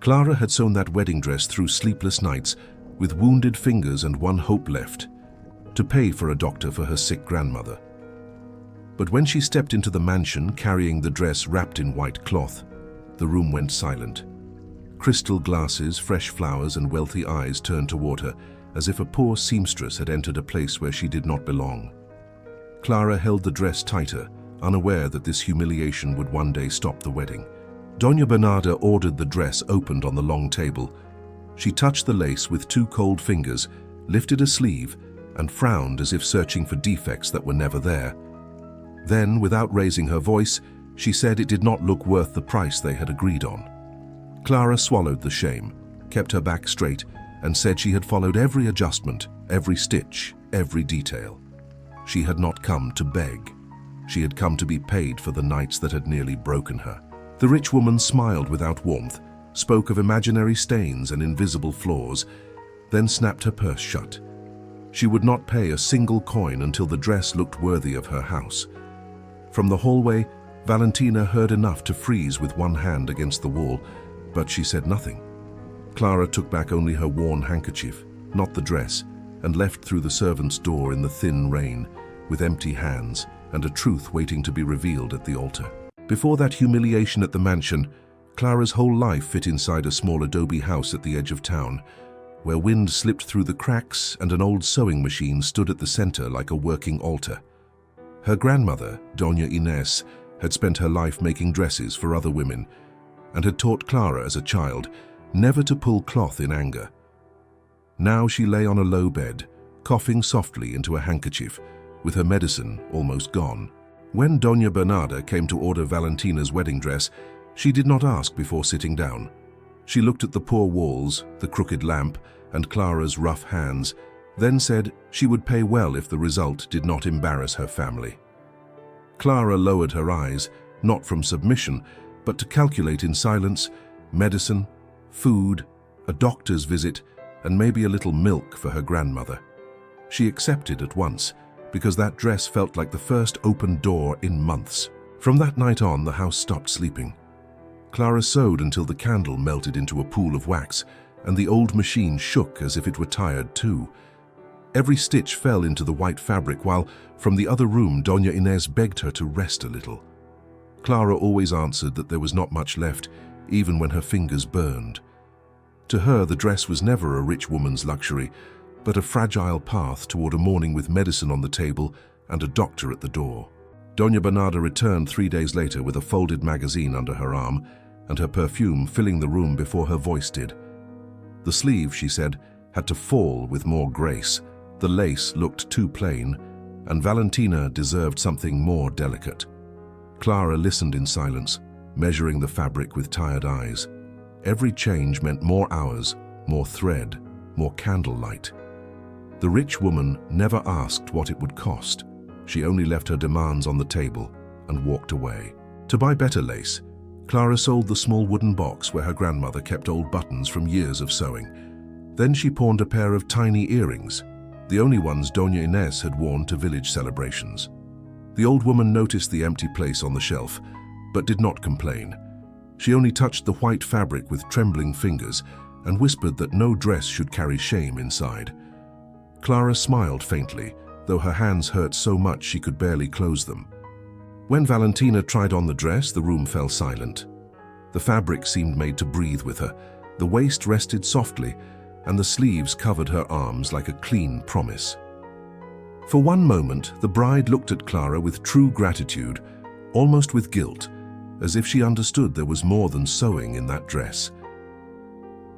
Clara had sewn that wedding dress through sleepless nights, with wounded fingers and one hope left: to pay for a doctor for her sick grandmother. But when she stepped into the mansion carrying the dress wrapped in white cloth, the room went silent. Crystal glasses, fresh flowers, and wealthy eyes turned toward her, as if a poor seamstress had entered a place where she did not belong. Clara held the dress tighter, unaware that this humiliation would one day stop the wedding. Doña Bernarda ordered the dress opened on the long table. She touched the lace with two cold fingers, lifted a sleeve, and frowned as if searching for defects that were never there. Then, without raising her voice, she said it did not look worth the price they had agreed on. Clara swallowed the shame, kept her back straight, and said she had followed every adjustment, every stitch, every detail. She had not come to beg. She had come to be paid for the nights that had nearly broken her. The rich woman smiled without warmth, spoke of imaginary stains and invisible flaws, then snapped her purse shut. She would not pay a single coin until the dress looked worthy of her house. From the hallway, Valentina heard enough to freeze with one hand against the wall, but she said nothing. Clara took back only her worn handkerchief, not the dress, and left through the servants' door in the thin rain, with empty hands and a truth waiting to be revealed at the altar. Before that humiliation at the mansion, Clara's whole life fit inside a small adobe house at the edge of town, where wind slipped through the cracks and an old sewing machine stood at the center like a working altar. Her grandmother, Doña Inés, had spent her life making dresses for other women and had taught Clara as a child never to pull cloth in anger. Now she lay on a low bed, coughing softly into a handkerchief, with her medicine almost gone. When Doña Bernarda came to order Valentina's wedding dress, she did not ask before sitting down. She looked at the poor walls, the crooked lamp, and Clara's rough hands, then said she would pay well if the result did not embarrass her family. Clara lowered her eyes, not from submission, but to calculate in silence medicine, food, a doctor's visit, and maybe a little milk for her grandmother. She accepted at once, because that dress felt like the first open door in months. From that night on, the house stopped sleeping. Clara sewed until the candle melted into a pool of wax, and the old machine shook as if it were tired too. Every stitch fell into the white fabric, while from the other room Doña Inés begged her to rest a little. Clara always answered that there was not much left, even when her fingers burned. To her, the dress was never a rich woman's luxury, but a fragile path toward a morning with medicine on the table and a doctor at the door. Doña Bernarda returned 3 days later with a folded magazine under her arm and her perfume filling the room before her voice did. The sleeve, she said, had to fall with more grace. The lace looked too plain, and Valentina deserved something more delicate. Clara listened in silence, measuring the fabric with tired eyes. Every change meant more hours, more thread, more candlelight. The rich woman never asked what it would cost. She only left her demands on the table and walked away. To buy better lace, Clara sold the small wooden box where her grandmother kept old buttons from years of sewing. Then she pawned a pair of tiny earrings, the only ones Doña Inés had worn to village celebrations. The old woman noticed the empty place on the shelf, but did not complain. She only touched the white fabric with trembling fingers and whispered that no dress should carry shame inside. Clara smiled faintly, though her hands hurt so much she could barely close them. When Valentina tried on the dress, the room fell silent. The fabric seemed made to breathe with her. The waist rested softly, and the sleeves covered her arms like a clean promise. For one moment, the bride looked at Clara with true gratitude, almost with guilt, as if she understood there was more than sewing in that dress.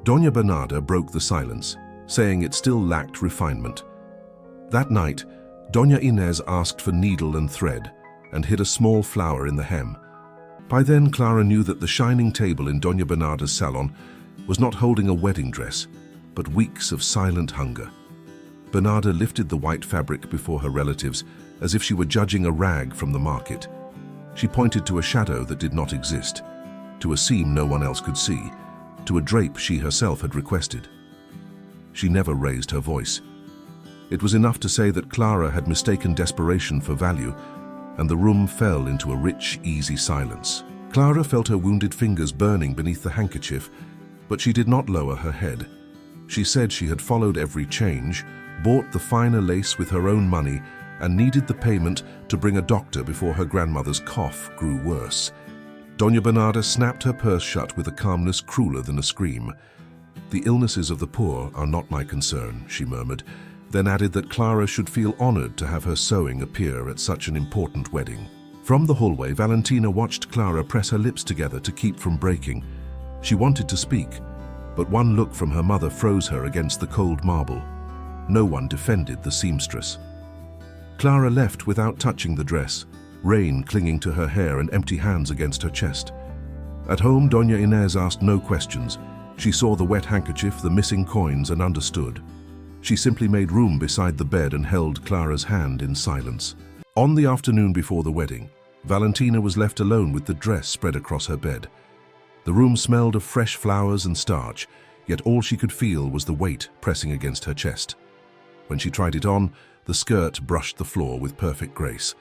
Doña Bernarda broke the silence, saying it still lacked refinement. That night, Doña Inés asked for needle and thread and hid a small flower in the hem. By then, Clara knew that the shining table in Doña Bernarda's salon was not holding a wedding dress, but weeks of silent hunger. Bernarda lifted the white fabric before her relatives as if she were judging a rag from the market. She pointed to a shadow that did not exist, to a seam no one else could see, to a drape she herself had requested. She never raised her voice. It was enough to say that Clara had mistaken desperation for value, and the room fell into a rich, easy silence. Clara felt her wounded fingers burning beneath the handkerchief, But she did not lower her head. She said she had followed every change, bought the finer lace with her own money, and needed the payment to bring a doctor before her grandmother's cough grew worse. Doña Bernarda snapped her purse shut with a calmness crueler than a scream. "The illnesses of the poor are not my concern," she murmured, then added that Clara should feel honored to have her sewing appear at such an important wedding. From the hallway, Valentina watched Clara press her lips together to keep from breaking. She wanted to speak, but one look from her mother froze her against the cold marble. No one defended the seamstress. Clara left without touching the dress, rain clinging to her hair and empty hands against her chest. At home, Doña Inés asked no questions. She saw the wet handkerchief, the missing coins, and understood. She simply made room beside the bed and held Clara's hand in silence. On the afternoon before the wedding, Valentina was left alone with the dress spread across her bed. The room smelled of fresh flowers and starch, yet all she could feel was the weight pressing against her chest. When she tried it on, the skirt brushed the floor with perfect grace.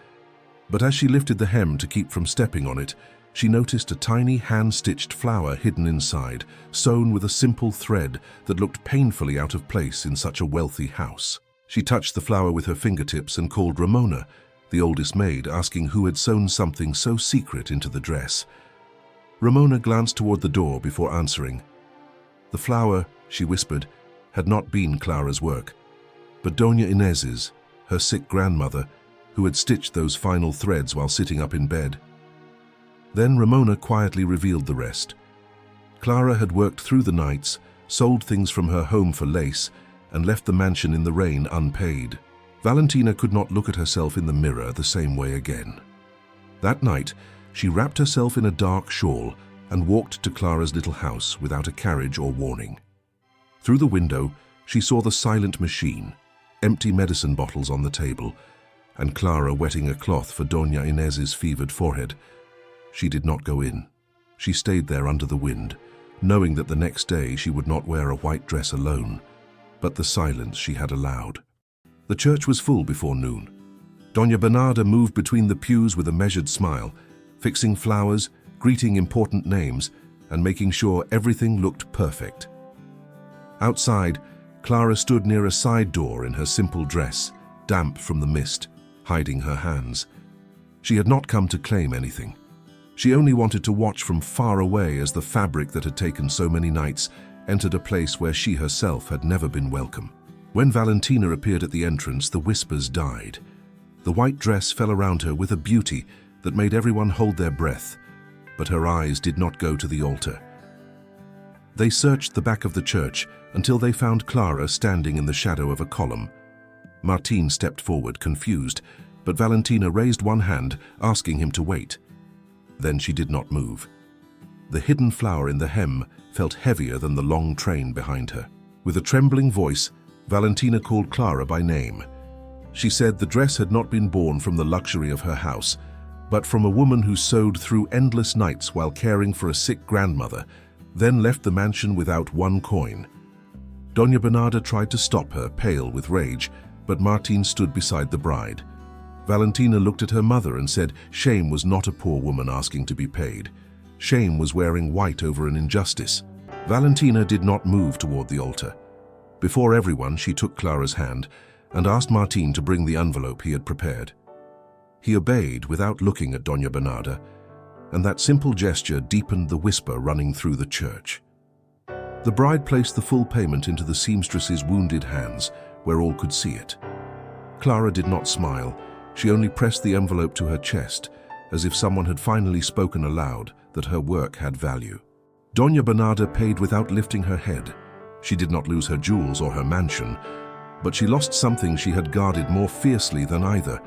But as she lifted the hem to keep from stepping on it, she noticed a tiny hand-stitched flower hidden inside, sewn with a simple thread that looked painfully out of place in such a wealthy house. She touched the flower with her fingertips and called Ramona, the oldest maid, asking who had sewn something so secret into the dress. Ramona glanced toward the door before answering. The flower, she whispered, had not been Clara's work, but Doña Inés's, her sick grandmother, who had stitched those final threads while sitting up in bed. Then Ramona quietly revealed the rest. Clara had worked through the nights, sold things from her home for lace, and left the mansion in the rain unpaid. Valentina could not look at herself in the mirror the same way again. That night, she wrapped herself in a dark shawl and walked to Clara's little house without a carriage or warning. Through the window, she saw the silent machine, empty medicine bottles on the table, and Clara wetting a cloth for Doña Inés's fevered forehead. She did not go in. She stayed there under the wind, knowing that the next day she would not wear a white dress alone, but the silence she had allowed. The church was full before noon. Doña Bernarda moved between the pews with a measured smile, fixing flowers, greeting important names, and making sure everything looked perfect. Outside, Clara stood near a side door in her simple dress, damp from the mist, hiding her hands. She had not come to claim anything. She only wanted to watch from far away as the fabric that had taken so many nights entered a place where she herself had never been welcome. When Valentina appeared at the entrance, the whispers died. The white dress fell around her with a beauty that made everyone hold their breath, but her eyes did not go to the altar. They searched the back of the church until they found Clara standing in the shadow of a column. Martin stepped forward, confused, but Valentina raised one hand, asking him to wait. Then she did not move. The hidden flower in the hem felt heavier than the long train behind her. With a trembling voice, Valentina called Clara by name. She said the dress had not been born from the luxury of her house, but from a woman who sewed through endless nights while caring for a sick grandmother, then left the mansion without one coin. Doña Bernarda tried to stop her, pale with rage, but Martin stood beside the bride. Valentina looked at her mother and said shame was not a poor woman asking to be paid. Shame was wearing white over an injustice. Valentina did not move toward the altar. Before everyone, she took Clara's hand and asked Martin to bring the envelope he had prepared. He obeyed without looking at Doña Bernarda, and that simple gesture deepened the whisper running through the church. The bride placed the full payment into the seamstress's wounded hands, where all could see it. Clara did not smile. She only pressed the envelope to her chest, as if someone had finally spoken aloud that her work had value. Doña Bernarda paid without lifting her head. She did not lose her jewels or her mansion, but she lost something she had guarded more fiercely than either,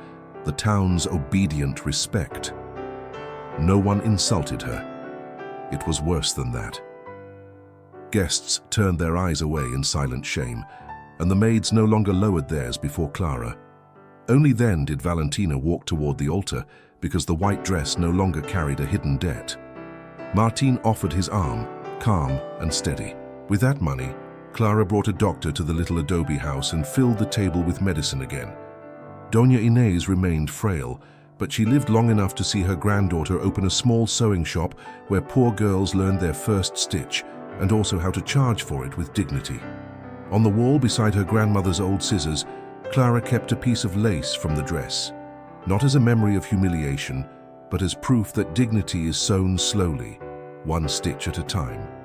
the town's obedient respect. No one insulted her. It was worse than that. Guests turned their eyes away in silent shame, and the maids no longer lowered theirs before Clara. Only then did Valentina walk toward the altar, because the white dress no longer carried a hidden debt. Martin offered his arm, calm and steady. With that money, Clara brought a doctor to the little adobe house and filled the table with medicine again. Doña Inés remained frail, but she lived long enough to see her granddaughter open a small sewing shop where poor girls learned their first stitch and also how to charge for it with dignity. On the wall beside her grandmother's old scissors, Clara kept a piece of lace from the dress, not as a memory of humiliation, but as proof that dignity is sewn slowly, one stitch at a time.